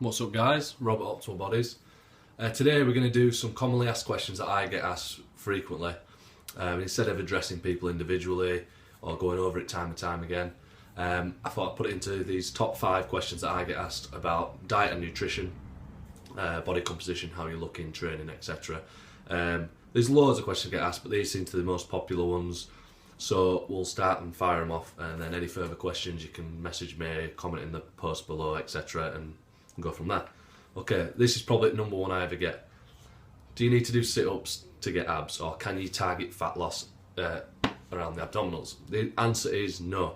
What's up guys, Rob at Optimal Bodies. Today we're going to do some commonly asked questions that I get asked frequently. Instead of addressing people individually or going over it time and time again, I thought I'd put it into these top 5 questions that I get asked about diet and nutrition, body composition, how you're looking, training, etc. There's loads of questions that get asked, but these seem to be the most popular ones. So we'll start and fire them off, and then any further questions you can message me, comment in the post below, etc. and go from there. Okay, this is probably number one I ever get. Do you need to do sit-ups to get abs, or can you target fat loss around the abdominals? The answer is no.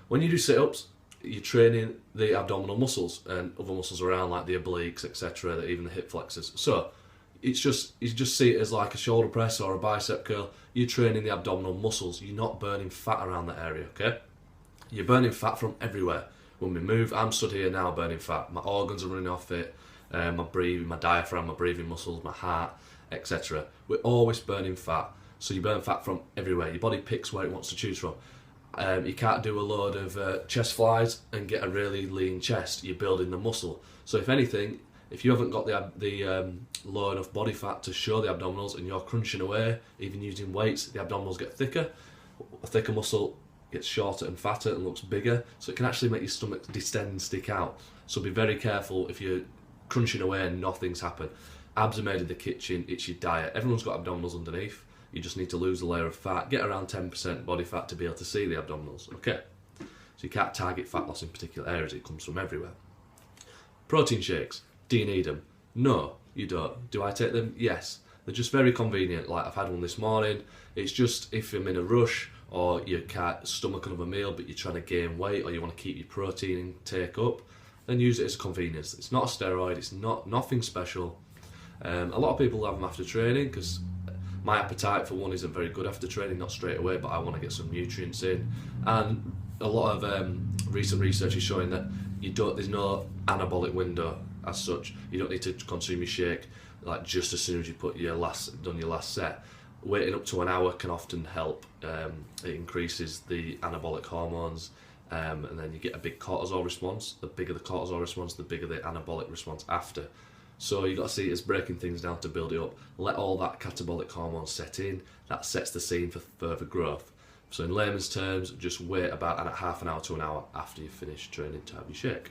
When you do sit-ups, you're training the abdominal muscles and other muscles around, like the obliques, etc., even the hip flexors. So it's just, you just see it as like a shoulder press or a bicep curl. You're training the abdominal muscles. You're not burning fat around that area, okay? You're burning fat from everywhere. When we move, I'm stood here now burning fat. My organs are running off it, my breathing, my diaphragm, my breathing muscles, my heart, etc. We're always burning fat. So you burn fat from everywhere. Your body picks where it wants to choose from. You can't do a load of chest flies and get a really lean chest. You're building the muscle. So if anything, if you haven't got the low enough body fat to show the abdominals and you're crunching away, even using weights, the abdominals get thicker. A thicker muscle gets shorter and fatter and looks bigger, so it can actually make your stomach distend and stick out. So be very careful if you're crunching away and nothing's happened. Abs are made in the kitchen, it's your diet. Everyone's got abdominals underneath. You just need to lose a layer of fat, get around 10% body fat to be able to see the abdominals, okay? So you can't target fat loss in particular areas, it comes from everywhere. Protein shakes, do you need them? No, you don't. Do I take them? Yes. They're just very convenient, like I've had one this morning. It's just if I'm in a rush, or you can't stomach another meal but you're trying to gain weight, or you want to keep your protein intake up, then use it as a convenience. It's not a steroid, it's nothing special. A lot of people have them after training because my appetite for one isn't very good after training, not straight away, but I want to get some nutrients in. And a lot of recent research is showing that there's no anabolic window as such. You don't need to consume your shake like just as soon as you done your last set. Waiting up to an hour can often help. It increases the anabolic hormones, and then you get a big cortisol response. The bigger the cortisol response, the bigger the anabolic response after. So you've got to see it as breaking things down to build it up. Let all that catabolic hormone set in. That sets the scene for further growth. So in layman's terms, just wait about half an hour to an hour after you've finished training to have your shake.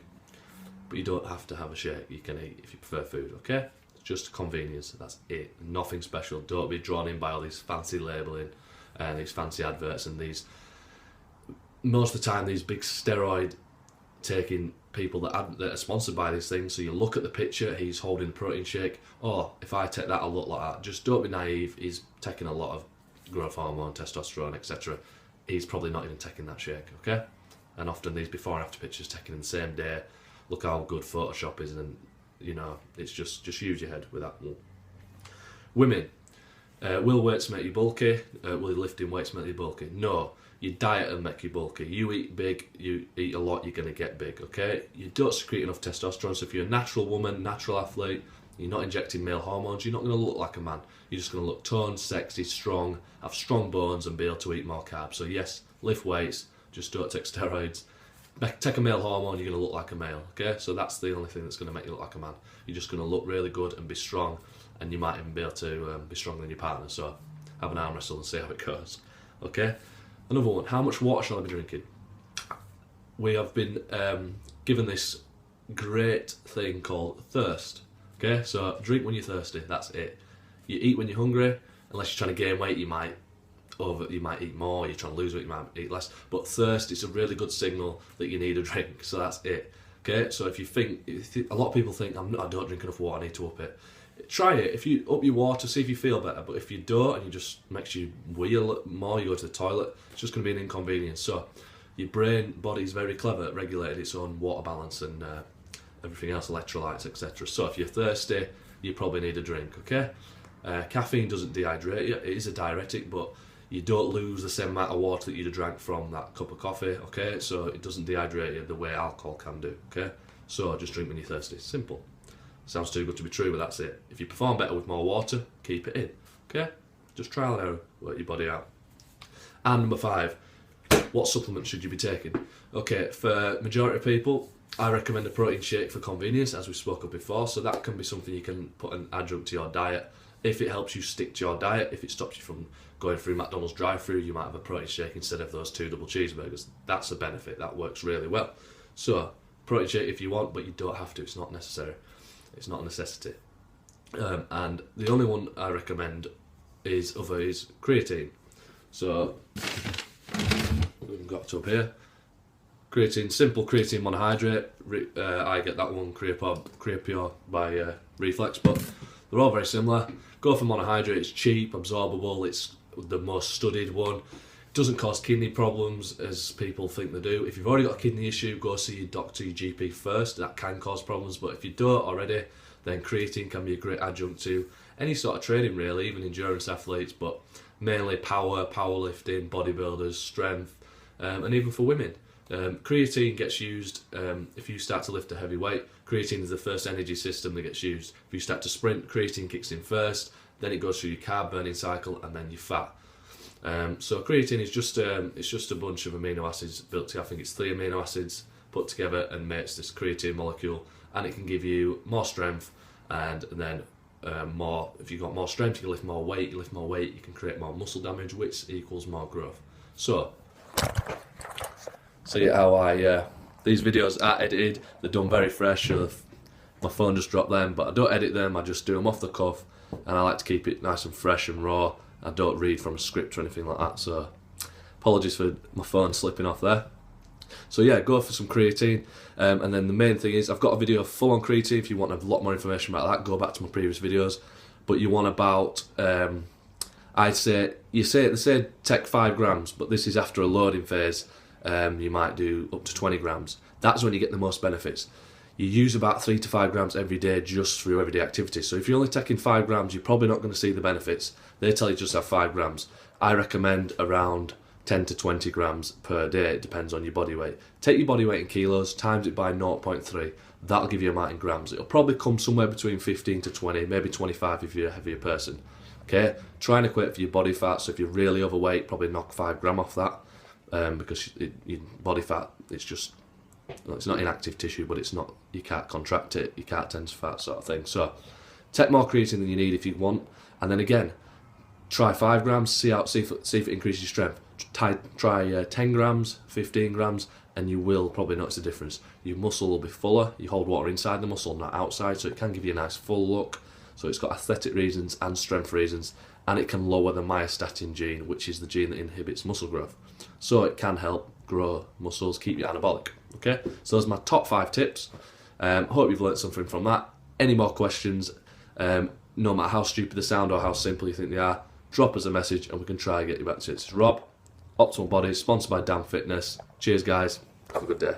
But you don't have to have a shake. You can eat if you prefer food, okay? Just convenience, that's it, nothing special. Don't be drawn in by all these fancy labelling and these fancy adverts and these, most of the time, these big steroid taking people that are sponsored by these things. So you look at the picture, he's holding a protein shake, oh, if I take that I'll look like that. Just don't be naive, he's taking a lot of growth hormone, testosterone, etc. He's probably not even taking that shake, okay? And often these before and after pictures taken in the same day, look how good Photoshop is, and you know, it's just use your head with that one. Women, will weights make you bulky? Will lifting weights make you bulky? No, your diet will make you bulky. You eat big, you eat a lot, you're going to get big, okay? You don't secrete enough testosterone, so if you're a natural woman, natural athlete, you're not injecting male hormones, you're not going to look like a man. You're just going to look toned, sexy, strong, have strong bones and be able to eat more carbs. So yes, lift weights, just don't take steroids. Take a male hormone, you're going to look like a male, okay? So that's the only thing that's going to make you look like a man. You're just going to look really good and be strong, and you might even be able to be stronger than your partner. So have an arm wrestle and see how it goes, okay? Another one, how much water shall I be drinking? We have been given this great thing called thirst, okay? So drink when you're thirsty, that's it. You eat when you're hungry, unless you're trying to gain weight, you might eat more, you're trying to lose weight, you might eat less. But thirst is a really good signal that you need a drink, so that's it. Okay, so if you think, a lot of people think, I don't drink enough water, I need to up it. Try it. If you up your water, see if you feel better. But if you don't, and you just makes you wheel more, you go to the toilet, it's just going to be an inconvenience. So your body is very clever at regulating its own water balance and everything else, electrolytes, etc. So if you're thirsty, you probably need a drink, okay? Caffeine doesn't dehydrate you, it is a diuretic, but you don't lose the same amount of water that you'd have drank from that cup of coffee, okay? So it doesn't dehydrate you the way alcohol can do, okay? So just drink when you're thirsty, simple. Sounds too good to be true, but that's it. If you perform better with more water, keep it in, okay? Just trial and error, work your body out. And number 5, what supplements should you be taking? Okay, for majority of people, I recommend a protein shake for convenience, as we spoke of before, so that can be something you can put an adjunct to your diet. If it helps you stick to your diet, if it stops you from going through McDonald's drive-through, you might have a protein shake instead of those 2 double cheeseburgers. That's a benefit, that works really well. So, protein shake if you want, but you don't have to, it's not necessary. It's not a necessity. And the only one I recommend is creatine. So, we've got up here. Creatine, simple creatine monohydrate. I get that one, Creapure by Reflex, but they're all very similar. Go for monohydrate, it's cheap, absorbable, it's the most studied one. It doesn't cause kidney problems as people think they do. If you've already got a kidney issue, go see your doctor, your GP first. That can cause problems, but if you don't already, then creatine can be a great adjunct to any sort of training really, even endurance athletes, but mainly powerlifting, bodybuilders, strength, and even for women. Creatine gets used if you start to lift a heavy weight. Creatine is the first energy system that gets used. If you start to sprint, creatine kicks in first, then it goes through your carb burning cycle, and then your fat. So creatine is just a bunch of amino acids built together. I think it's 3 amino acids put together and makes this creatine molecule, and it can give you more strength, and then more. If you've got more strength, you can lift more weight. You lift more weight, you can create more muscle damage, which equals more growth. So see how these videos are edited. They're done very fresh. So my phone just dropped them, but I don't edit them. I just do them off the cuff, and I like to keep it nice and fresh and raw. I don't read from a script or anything like that. So apologies for my phone slipping off there. So yeah, go for some creatine, and then the main thing is I've got a video full on creatine. If you want a lot more information about that, go back to my previous videos. But you want about they say take 5 grams, but this is after a loading phase. You might do up to 20 grams. That's when you get the most benefits. You use about 3 to 5 grams every day just through everyday activities. So if you're only taking 5 grams, you're probably not going to see the benefits. They tell you just have 5 grams. I recommend around 10 to 20 grams per day. It depends on your body weight. Take your body weight in kilos, times it by 0.3. That'll give you a amount in grams. It'll probably come somewhere between 15 to 20, maybe 25 if you're a heavier person. Okay, try and equate for your body fat. So if you're really overweight, probably knock 5 gram off that. Because your body fat, it's not inactive tissue, but it's not, you can't contract it, you can't tense fat sort of thing. So take more creatine than you need if you want, and then again, try 5 grams, see if it increases your strength. Try 10 grams, 15 grams, and you will probably notice a difference. Your muscle will be fuller, you hold water inside the muscle, not outside, so it can give you a nice full look. So it's got aesthetic reasons and strength reasons, and it can lower the myostatin gene, which is the gene that inhibits muscle growth. So it can help grow muscles, keep you anabolic. Okay, so those are my top 5 tips. Hope you've learnt something from that. Any more questions, no matter how stupid they sound or how simple you think they are, drop us a message and we can try and get you back to it. It's Rob, Optimal Bodies, sponsored by Damn Fitness. Cheers guys, have a good day.